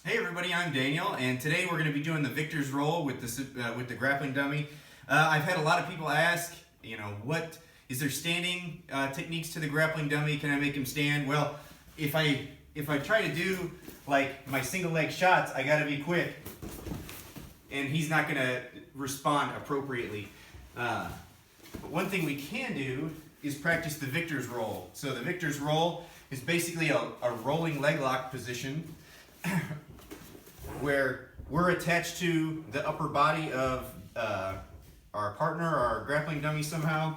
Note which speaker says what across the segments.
Speaker 1: Hey everybody, I'm Daniel, and today we're going to be doing the victor's roll with the grappling dummy. I've had a lot of people ask, what is there standing techniques to the grappling dummy? Can I make him stand? Well, if I try to do like my single leg shots, I got to be quick, and he's not going to respond appropriately. But one thing we can do is practice the victor's roll. So the victor's roll is basically a rolling leg lock position where we're attached to the upper body of our partner or our grappling dummy somehow.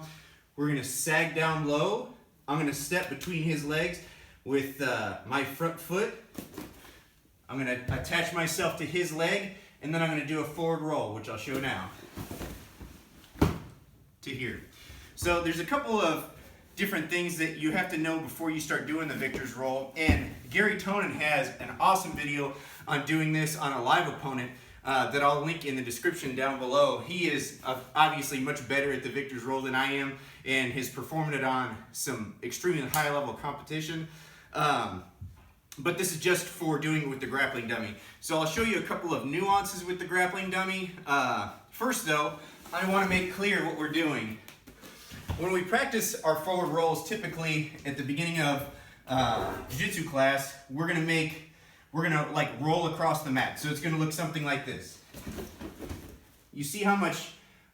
Speaker 1: We're going to sag down low. I'm going to step between his legs with my front foot. I'm going to attach myself to his leg, and then I'm going to do a forward roll, which I'll show now, to here. So there's a couple of different things that you have to know before you start doing the victor's roll, and Garry Tonon has an awesome video on doing this on a live opponent that I'll link in the description down below. He is obviously much better at the victor's roll than I am, and has performed it on some extremely high level competition. But this is just for doing it with the grappling dummy. So I'll show you a couple of nuances with the grappling dummy. First though, I want to make clear what we're doing. When we practice our forward rolls, typically at the beginning of jiu-jitsu class, we're gonna like roll across the mat. So it's gonna look something like this. You see how much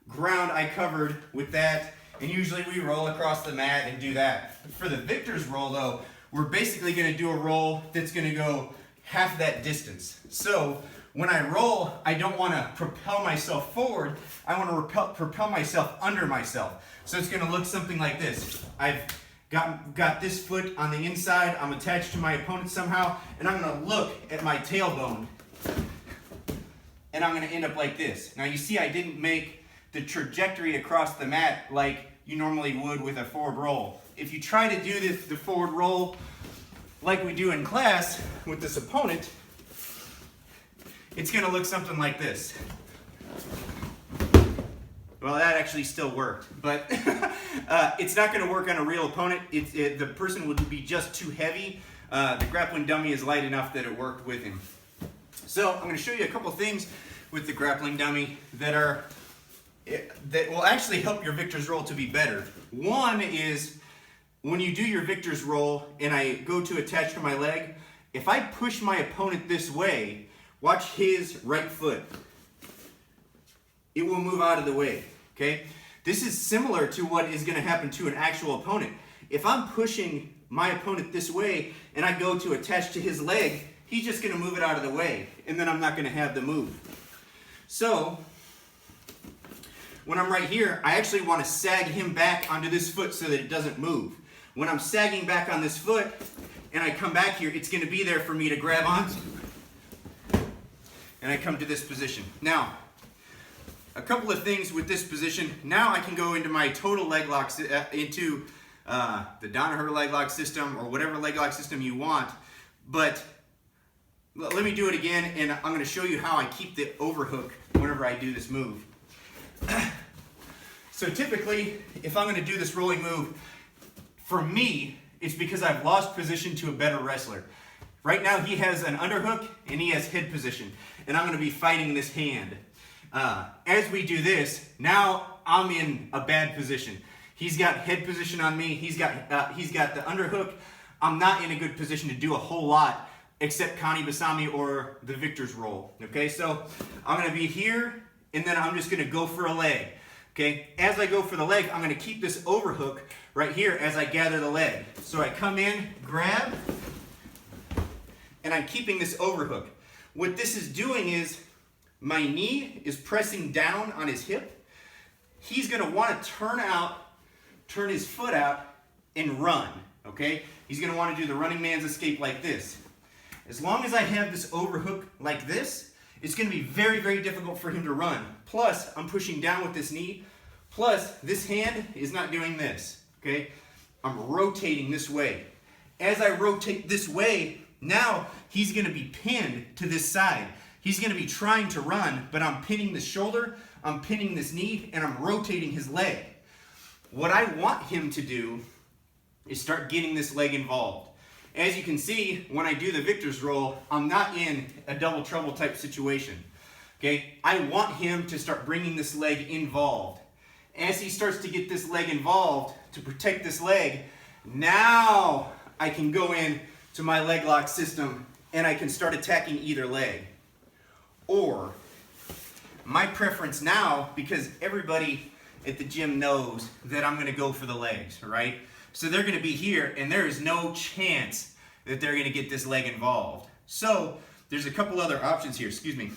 Speaker 1: ground I covered with that, and usually we roll across the mat and do that. For the victor's roll though, we're basically gonna do a roll that's gonna go half that distance. So when I roll, I don't want to propel myself forward. I want to propel myself under myself. So it's going to look something like this. I've got this foot on the inside. I'm attached to my opponent somehow, and I'm going to look at my tailbone, and I'm going to end up like this. Now you see I didn't make the trajectory across the mat like you normally would with a forward roll. If you try to do the forward roll like we do in class with this opponent, it's going to look something like this. Well, that actually still worked, but it's not going to work on a real opponent. The person would be just too heavy. The grappling dummy is light enough that it worked with him. So I'm going to show you a couple things with the grappling dummy that will actually help your victor's roll to be better. One is when you do your victor's roll and I go to attach to my leg, if I push my opponent this way, watch his right foot. It will move out of the way, okay? This is similar to what is going to happen to an actual opponent. If I'm pushing my opponent this way and I go to attach to his leg, he's just going to move it out of the way, and then I'm not going to have the move. So when I'm right here, I actually want to sag him back onto this foot so that it doesn't move. When I'm sagging back on this foot and I come back here, it's going to be there for me to grab onto. And I come to this position. Now, a couple of things with this position. Now I can go into my total leg lock, into the Danaher leg lock system or whatever leg lock system you want. But let me do it again, and I'm going to show you how I keep the overhook whenever I do this move. So typically, if I'm going to do this rolling move, for me, it's because I've lost position to a better wrestler. Right now he has an underhook and he has head position, and I'm going to be fighting this hand. As we do this, now I'm in a bad position. He's got head position on me. He's got the underhook. I'm not in a good position to do a whole lot except Kani Basami or the victor's roll. Okay, so I'm going to be here, and then I'm just going to go for a leg. Okay, as I go for the leg, I'm going to keep this overhook right here as I gather the leg. So I come in, grab, and I'm keeping this overhook. What this is doing is my knee is pressing down on his hip. He's going to want to turn his foot out and run, okay? He's going to want to do the running man's escape like this. As long as I have this overhook like this, it's going to be very, very difficult for him to run. Plus, I'm pushing down with this knee. Plus, this hand is not doing this, okay? I'm rotating this way. As I rotate this way, now he's going to be pinned to this side. He's going to be trying to run, but I'm pinning the shoulder, I'm pinning this knee, and I'm rotating his leg. What I want him to do is start getting this leg involved. As you can see, when I do the victor's roll, I'm not in a double trouble type situation. Okay, I want him to start bringing this leg involved. As he starts to get this leg involved to protect this leg, now I can go in to my leg lock system and I can start attacking either leg. Or my preference now, because everybody at the gym knows that I'm going to go for the legs, right? So they're going to be here and there is no chance that they're going to get this leg involved. So there's a couple other options here, excuse me.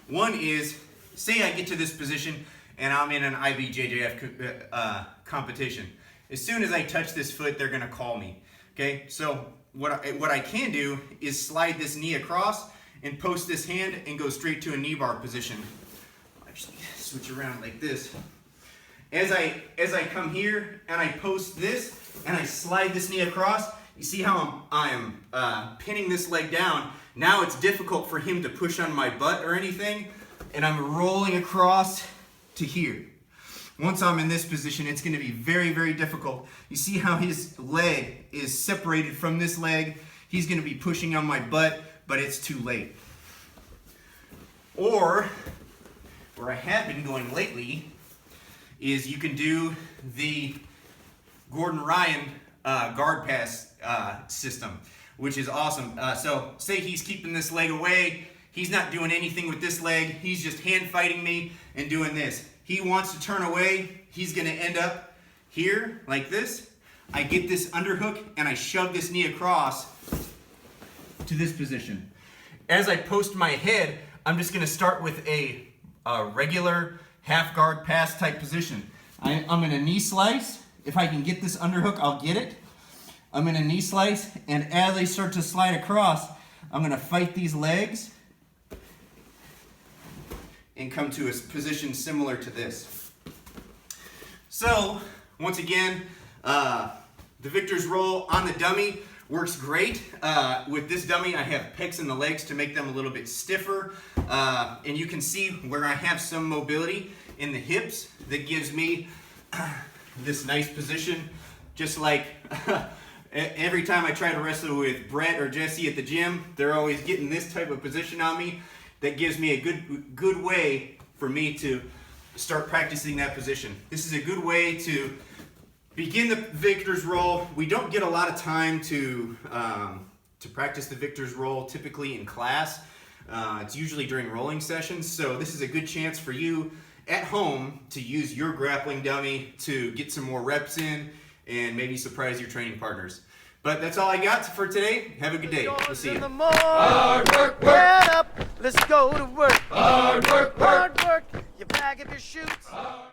Speaker 1: One is, say I get to this position and I'm in an IBJJF competition. As soon as I touch this foot, they're gonna call me. Okay, so what I can do is slide this knee across and post this hand and go straight to a knee bar position. Actually, switch around like this. As I come here and I post this and I slide this knee across, you see how I'm pinning this leg down. Now it's difficult for him to push on my butt or anything, and I'm rolling across to here. Once I'm in this position, it's going to be very, very difficult. You see how his leg is separated from this leg? He's going to be pushing on my butt, but it's too late. Or, where I have been going lately, is you can do the Gordon Ryan guard pass system, which is awesome. So say he's keeping this leg away, he's not doing anything with this leg, he's just hand fighting me and doing this. He wants to turn away, he's gonna end up here like this. I get this underhook and I shove this knee across to this position. As I post my head, I'm just gonna start with a regular half guard pass type position. I'm in a knee slice. If I can get this underhook, I'll get it. I'm in a knee slice, and as I start to slide across, I'm gonna fight these legs and come to a position similar to this. So, once again, the victor's roll on the dummy works great. With this dummy, I have pecs in the legs to make them a little bit stiffer, and you can see where I have some mobility in the hips that gives me this nice position, just like every time I try to wrestle with Brett or Jesse at the gym, they're always getting this type of position on me. That gives me a good way for me to start practicing that position. This is a good way to begin the victor's roll. We don't get a lot of time to practice the victor's roll typically in class. It's usually during rolling sessions, so this is a good chance for you at home to use your grappling dummy to get some more reps in and maybe surprise your training partners. But that's all I got for today. Have a good day. We'll see you.
Speaker 2: Hard work, get up, let's go to work. Hard work, work.